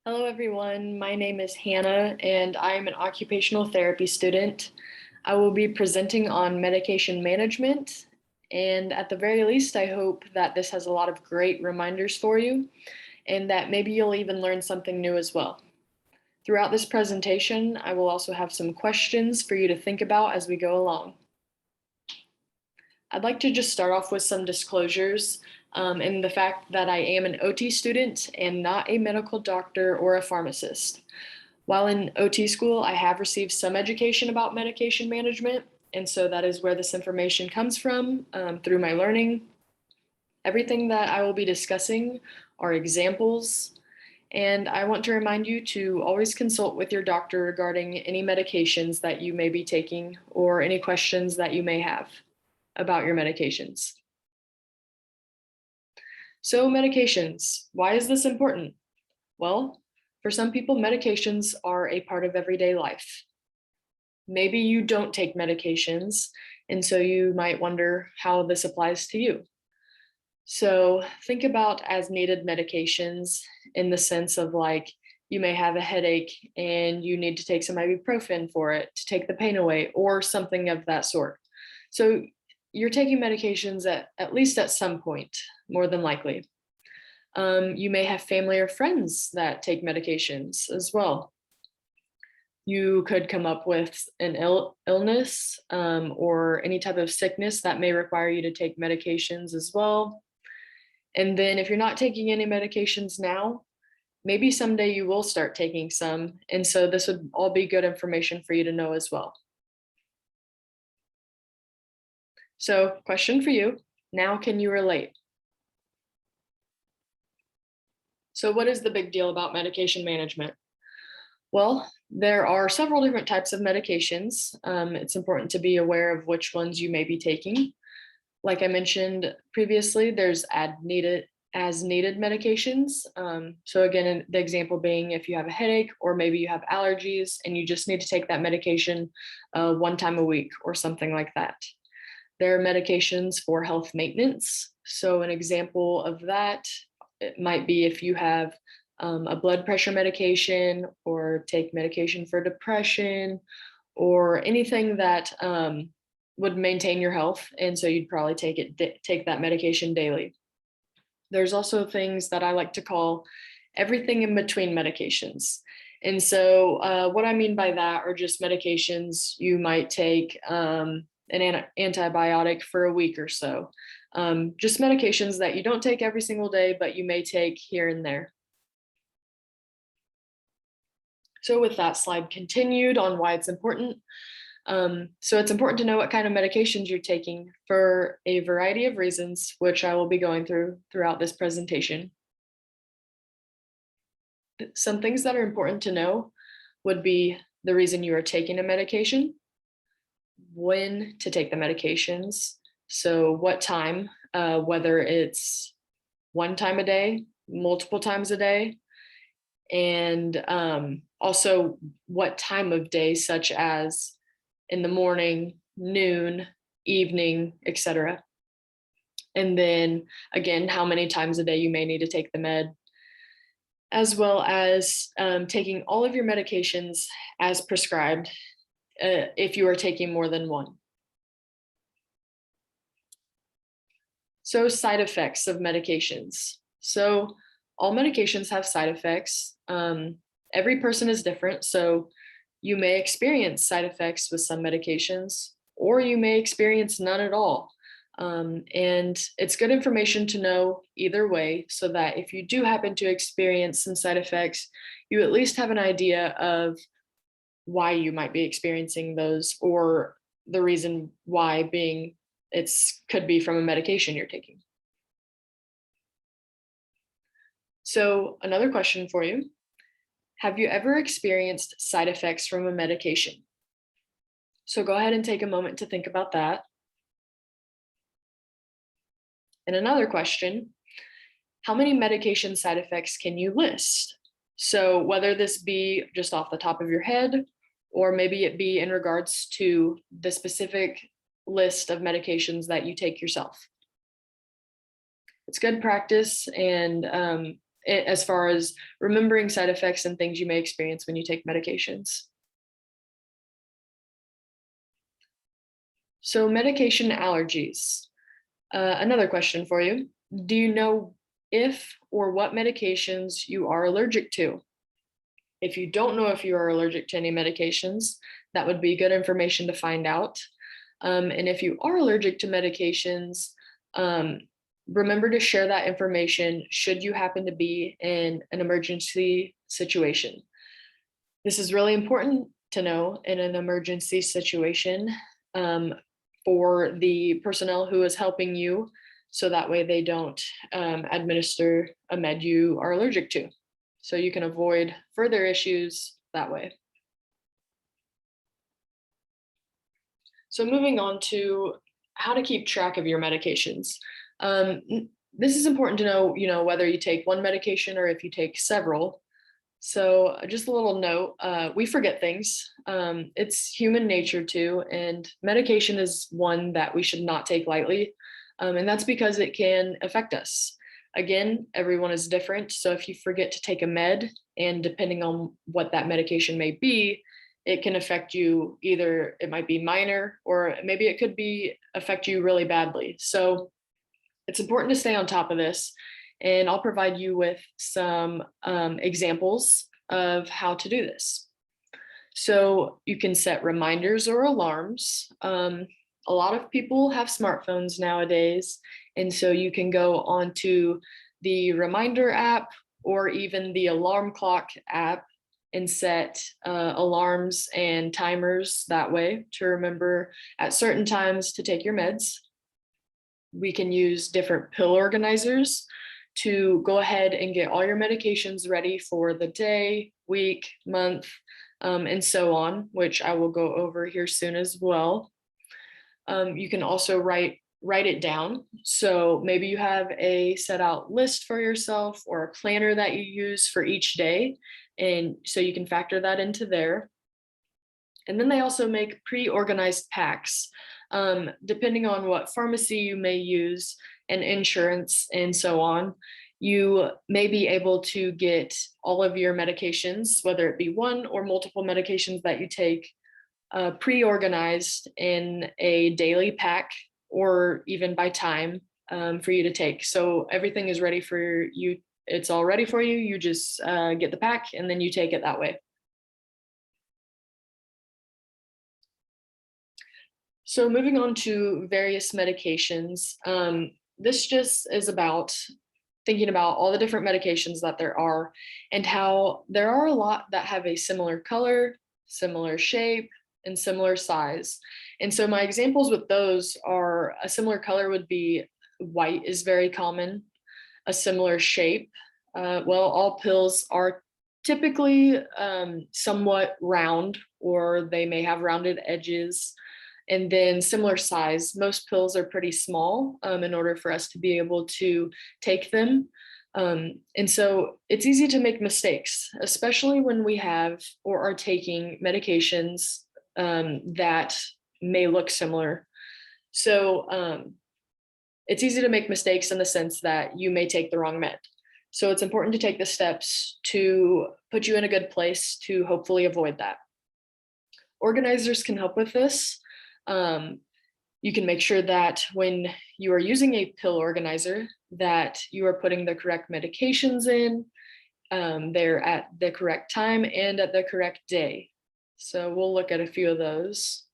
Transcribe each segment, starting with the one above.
Hello, everyone. My name is Hannah, and I am an occupational therapy student. I will be presenting on medication management, and at the very least, I hope that this has a lot of great reminders for you, and that maybe you'll even learn something new as well. Throughout this presentation, I will also have some questions for you to think about as we go along. I'd like to just start off with some disclosures in the fact that I am an OT student and not a medical doctor or a pharmacist. While in OT school, I have received some education about medication management, and so that is where this information comes from through my learning. Everything that I will be discussing are examples, and I want to remind you to always consult with your doctor regarding any medications that you may be taking or any questions that you may have about your medications. So medications, why is this important? Well, for some people, medications are a part of everyday life. Maybe you don't take medications, and so you might wonder how this applies to you. So think about as needed medications in the sense of like, you may have a headache and you need to take some ibuprofen for it to take the pain away or something of that sort. So you're taking medications at least at some point, more than likely. You may have family or friends that take medications as well. You could come up with an illness or any type of sickness that may require you to take medications as well. And then if you're not taking any medications now, maybe someday you will start taking some. And so this would all be good information for you to know as well. So, question for you, now can you relate? So what is the big deal about medication management? Well, there are several different types of medications. It's important to be aware of which ones you may be taking. Like I mentioned previously, there's as needed medications. So again, the example being if you have a headache or maybe you have allergies and you just need to take that medication one time a week or something like that. There are medications for health maintenance. So an example of that, it might be if you have a blood pressure medication or take medication for depression or anything that would maintain your health. And so you'd probably take that medication daily. There's also things that I like to call everything in between medications. And so what I mean by that are just medications you might take an antibiotic for a week or so. Just medications that you don't take every single day, but you may take here and there. So with that slide continued on why it's important. So it's important to know what kind of medications you're taking for a variety of reasons, which I will be going throughout this presentation. Some things that are important to know would be the reason you are taking a medication, when to take the medications, so what time, whether it's one time a day, multiple times a day, and also what time of day, such as in the morning, noon, evening, etc. And then again, how many times a day you may need to take the med, as well as taking all of your medications as prescribed if you are taking more than one. So side effects of medications. So all medications have side effects. Every person is different, so you may experience side effects with some medications, or you may experience none at all. And it's good information to know either way, so that if you do happen to experience some side effects, you at least have an idea of why you might be experiencing those, or the reason why being could be from a medication you're taking. So another question for you. Have you ever experienced side effects from a medication? So go ahead and take a moment to think about that. And another question, how many medication side effects can you list? So whether this be just off the top of your head, or maybe it be in regards to the specific list of medications that you take yourself. It's good practice, and as far as remembering side effects and things you may experience when you take medications. So medication allergies. Another question for you. Do you know if or what medications you are allergic to? If you don't know if you are allergic to any medications, that would be good information to find out. And if you are allergic to medications, remember to share that information should you happen to be in an emergency situation. This is really important to know in an emergency situation for the personnel who is helping you, so that way they don't administer a med you are allergic to. So you can avoid further issues that way. So moving on to how to keep track of your medications. This is important to know, whether you take one medication or if you take several. So just a little note, we forget things. It's human nature too, and medication is one that we should not take lightly. And that's because it can affect us. Again, everyone is different. So if you forget to take a med, and depending on what that medication may be, it can affect you. Either it might be minor, or maybe it could affect you really badly. So it's important to stay on top of this. And I'll provide you with some examples of how to do this. So you can set reminders or alarms. A lot of people have smartphones nowadays, and so you can go onto the reminder app or even the alarm clock app and set alarms and timers that way to remember at certain times to take your meds. We can use different pill organizers to go ahead and get all your medications ready for the day, week, month, and so on, which I will go over here soon as well. You can also write it down. So maybe you have a set out list for yourself or a planner that you use for each day. And so you can factor that into there. And then they also make pre-organized packs, depending on what pharmacy you may use and insurance and so on. You may be able to get all of your medications, whether it be one or multiple medications that you take, pre-organized in a daily pack or even by time for you to take. So everything is ready for you. It's all ready for you. You just get the pack and then you take it that way. So moving on to various medications, this just is about thinking about all the different medications that there are and how there are a lot that have a similar color, similar shape, and similar size. And so my examples with those are a similar color would be white is very common, a similar shape. All pills are typically somewhat round, or they may have rounded edges. And then similar size. Most pills are pretty small in order for us to be able to take them. And so it's easy to make mistakes, especially when we have or are taking medications that may look similar. So it's easy to make mistakes in the sense that you may take the wrong med. So it's important to take the steps to put you in a good place to hopefully avoid that. Organizers can help with this. You can make sure that when you are using a pill organizer, that you are putting the correct medications in, they're at the correct time and at the correct day. So we'll look at a few of those.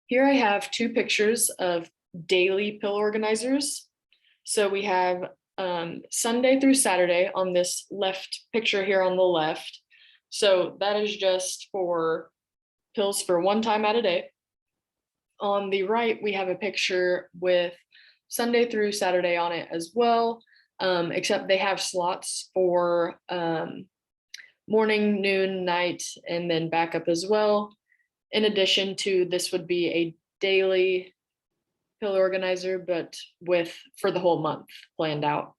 Here I have two pictures of daily pill organizers. So we have Sunday through Saturday on this left picture here on the left. So that is just for pills for one time at a day. On the right, we have a picture with Sunday through Saturday on it as well, except they have slots for morning, noon, night, and then backup as well. In addition to this would be a daily pill organizer, but for the whole month planned out.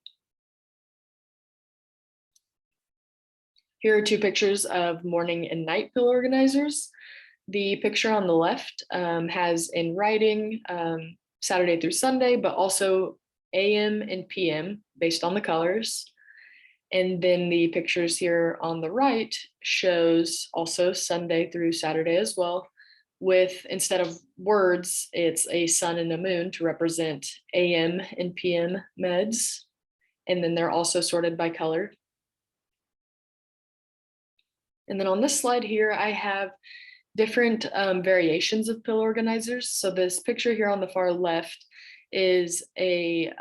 Here are two pictures of morning and night pill organizers. The picture on the left has in writing Saturday through Sunday, but also AM and PM based on the colors. And then the pictures here on the right shows also Sunday through Saturday as well, with, instead of words, it's a sun and a moon to represent AM and PM meds. And then they're also sorted by color. And then on this slide here, I have different variations of pill organizers. So this picture here on the far left is a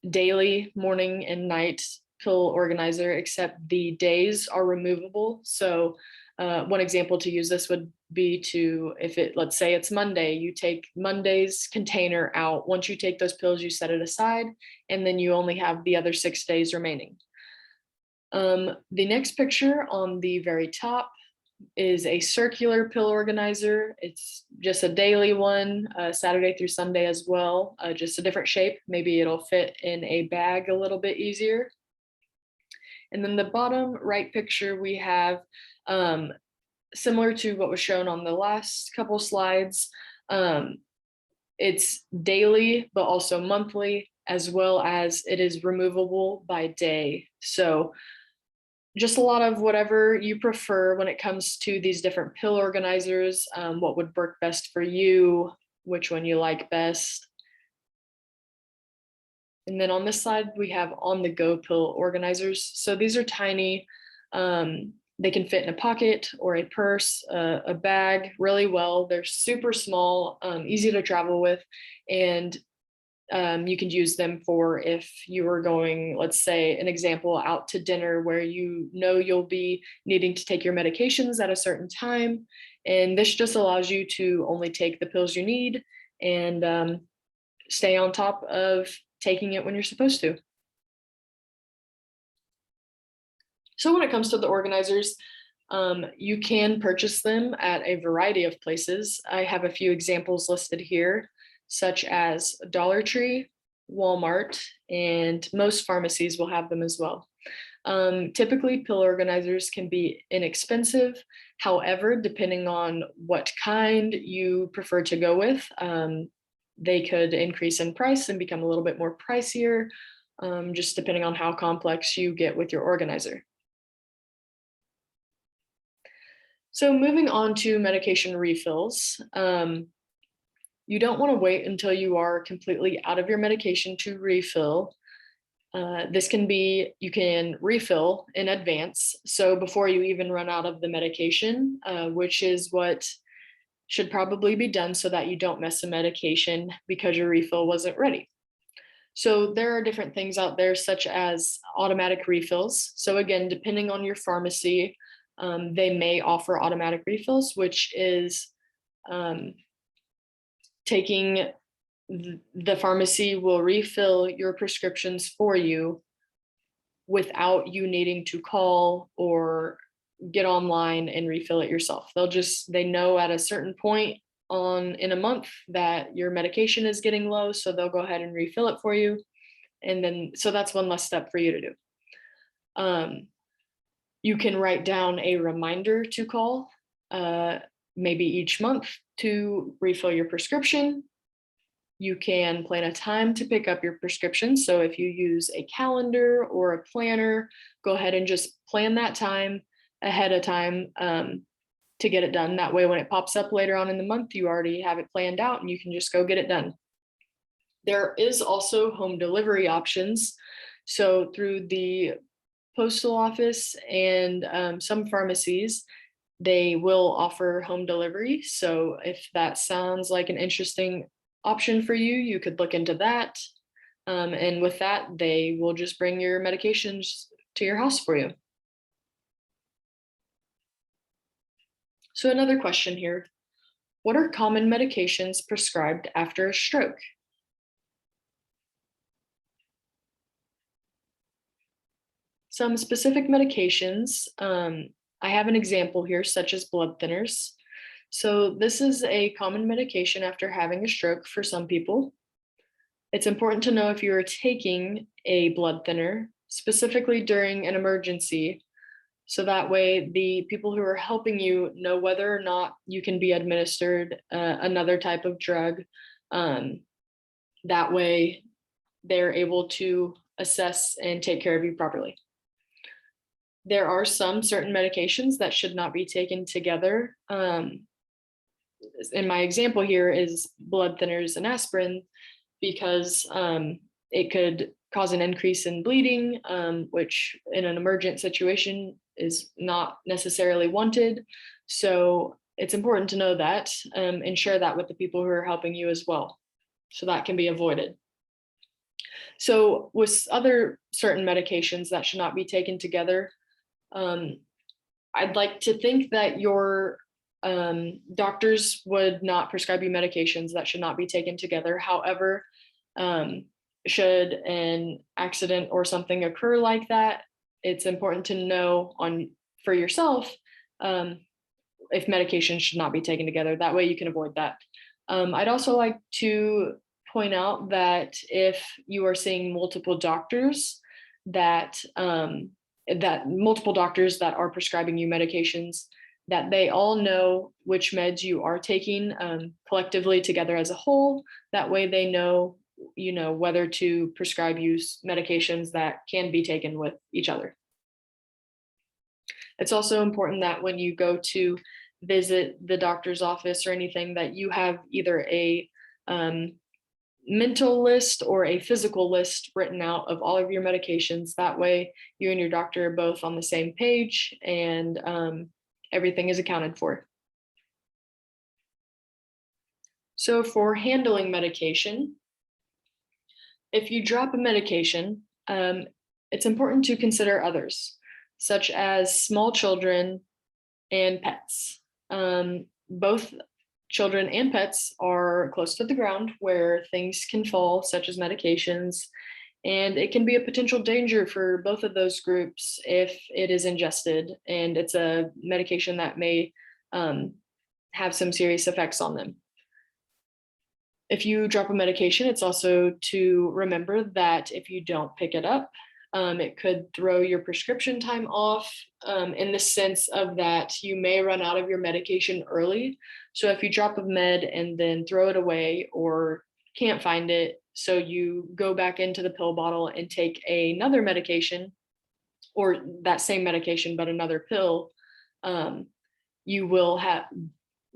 daily, morning and night pill organizer, except the days are removable. So one example to use this would be to, if it, let's say it's Monday, you take Monday's container out. Once you take those pills, you set it aside, and then you only have the other 6 days remaining. The next picture on the very top is a circular pill organizer. It's just a daily one, Saturday through Sunday as well, just a different shape. Maybe it'll fit in a bag a little bit easier. And then the bottom right picture we have, similar to what was shown on the last couple slides. It's daily, but also monthly, as well as it is removable by day. So just a lot of whatever you prefer when it comes to these different pill organizers, what would work best for you, which one you like best. And then on this side, we have on-the-go pill organizers. So these are tiny. They can fit in a pocket or a purse, a bag really well. They're super small, easy to travel with, and you can use them for if you were going, let's say, an example, out to dinner where you know you'll be needing to take your medications at a certain time. And this just allows you to only take the pills you need and stay on top of taking it when you're supposed to. So when it comes to the organizers, you can purchase them at a variety of places. I have a few examples listed here, such as Dollar Tree, Walmart, and most pharmacies will have them as well. Typically, pill organizers can be inexpensive. However, depending on what kind you prefer to go with, they could increase in price and become a little bit more pricier, just depending on how complex you get with your organizer. So moving on to medication refills, you don't want to wait until you are completely out of your medication to refill. This can be, you can refill in advance. So before you even run out of the medication, which is what should probably be done so that you don't miss a medication because your refill wasn't ready. So there are different things out there, such as automatic refills. So again, depending on your pharmacy, they may offer automatic refills, which is taking the pharmacy will refill your prescriptions for you without you needing to call or get online and refill it yourself. They know at a certain point in a month that your medication is getting low, so they'll go ahead and refill it for you. And then, so that's one less step for you to do. You can write down a reminder to call, maybe each month, to refill your prescription. You can plan a time to pick up your prescription. So if you use a calendar or a planner, go ahead and just plan that time ahead of time to get it done. That way, when it pops up later on in the month, you already have it planned out and you can just go get it done. There is also home delivery options. So through the postal office and some pharmacies, they will offer home delivery. So if that sounds like an interesting option for you, you could look into that. And with that, they will just bring your medications to your house for you. So another question here, what are common medications prescribed after a stroke? Some specific medications, I have an example here, such as blood thinners. So this is a common medication after having a stroke for some people. It's important to know if you are taking a blood thinner, specifically during an emergency, so that way the people who are helping you know whether or not you can be administered another type of drug. That way they're able to assess and take care of you properly. There are some certain medications that should not be taken together. In my example here is blood thinners and aspirin, because it could cause an increase in bleeding, which in an emergent situation is not necessarily wanted. So it's important to know that and share that with the people who are helping you as well, so that can be avoided. So with other certain medications that should not be taken together, I'd like to think that your doctors would not prescribe you medications that should not be taken together. However, should an accident or something occur like that, it's important to know for yourself if medications should not be taken together. That way you can avoid that. I'd also like to point out that if you are seeing multiple doctors that multiple doctors that are prescribing you medications, that they all know which meds you are taking collectively together as a whole. That way they know, whether to prescribe you medications that can be taken with each other. It's also important that when you go to visit the doctor's office or anything, that you have either a mental list or a physical list written out of all of your medications. That way you and your doctor are both on the same page and everything is accounted for. So for handling medication, if you drop a medication, it's important to consider others, such as small children and pets. Both children and pets are close to the ground where things can fall, such as medications, and it can be a potential danger for both of those groups if it is ingested and it's a medication that may have some serious effects on them. If you drop a medication, it's also to remember that if you don't pick it up, it could throw your prescription time off in the sense of that you may run out of your medication early. So if you drop a med and then throw it away or can't find it, so you go back into the pill bottle and take another medication or that same medication but another pill, you will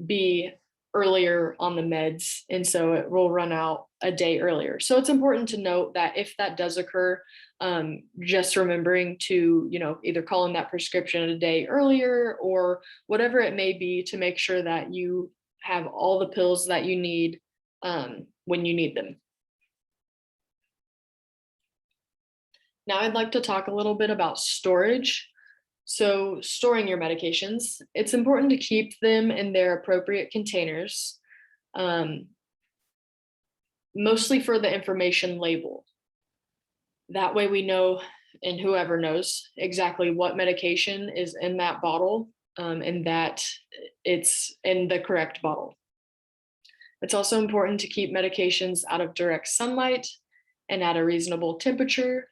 be earlier on the meds, and so it will run out a day earlier. So it's important to note that if that does occur, just remembering to either call in that prescription a day earlier or whatever it may be, to make sure that you have all the pills that you need when you need them. Now I'd like to talk a little bit about storage. So storing your medications, it's important to keep them in their appropriate containers, mostly for the information label. That way we know, and whoever knows, exactly what medication is in that bottle and that it's in the correct bottle. It's also important to keep medications out of direct sunlight and at a reasonable temperature.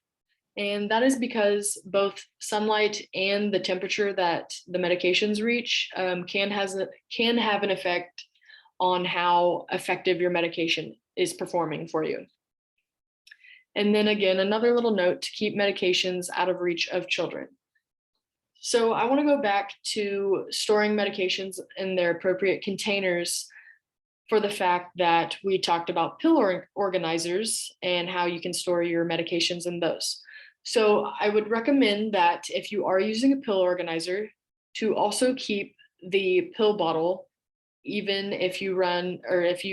And that is because both sunlight and the temperature that the medications reach can have an effect on how effective your medication is performing for you. And then again, another little note to keep medications out of reach of children. So I want to go back to storing medications in their appropriate containers for the fact that we talked about pill organizers and how you can store your medications in those. So I would recommend that if you are using a pill organizer, to also keep the pill bottle, even if you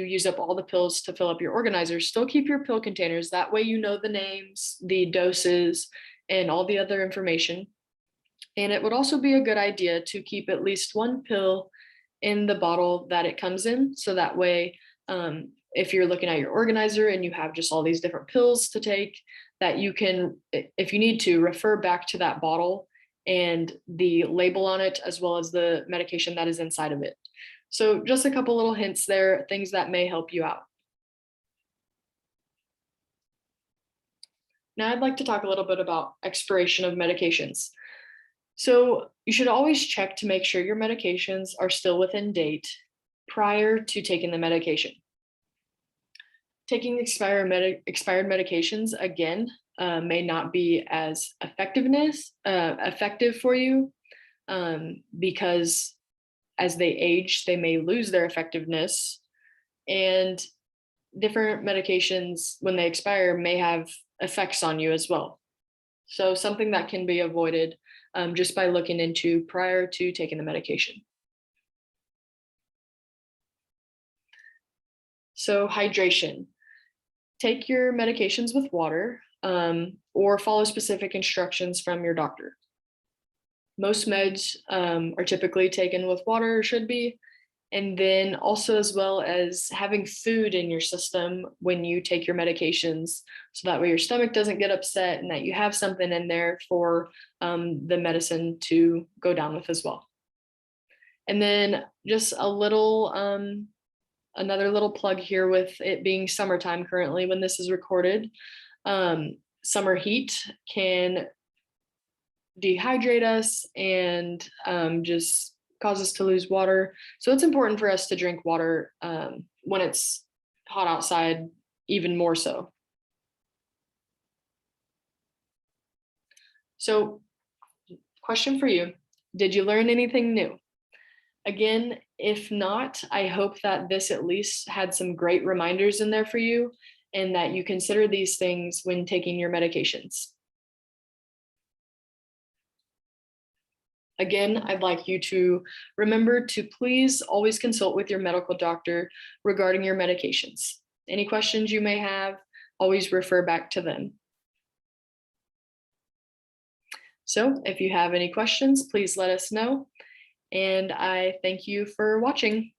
use up all the pills to fill up your organizer, still keep your pill containers. That way you know the names, the doses, and all the other information. And it would also be a good idea to keep at least one pill in the bottle that it comes in. So that way, if you're looking at your organizer and you have just all these different pills to take, that you can, if you need to, refer back to that bottle and the label on it, as well as the medication that is inside of it. So just a couple little hints there, things that may help you out. Now I'd like to talk a little bit about expiration of medications. So you should always check to make sure your medications are still within date prior to taking the medication. Taking expired medications again may not be as effective for you because as they age, they may lose their effectiveness, and different medications, when they expire, may have effects on you as well. So something that can be avoided just by looking into prior to taking the medication. So hydration. Take your medications with water or follow specific instructions from your doctor. Most meds are typically taken with water, or should be, and then also as well as having food in your system when you take your medications, so that way your stomach doesn't get upset and that you have something in there for the medicine to go down with as well. And then just a little another little plug here, with it being summertime currently when this is recorded. Summer heat can dehydrate us and just cause us to lose water. So it's important for us to drink water when it's hot outside, even more so. So, question for you: did you learn anything new? Again, if not, I hope that this at least had some great reminders in there for you, and that you consider these things when taking your medications. Again, I'd like you to remember to please always consult with your medical doctor regarding your medications. Any questions you may have, always refer back to them. So if you have any questions, please let us know. And I thank you for watching.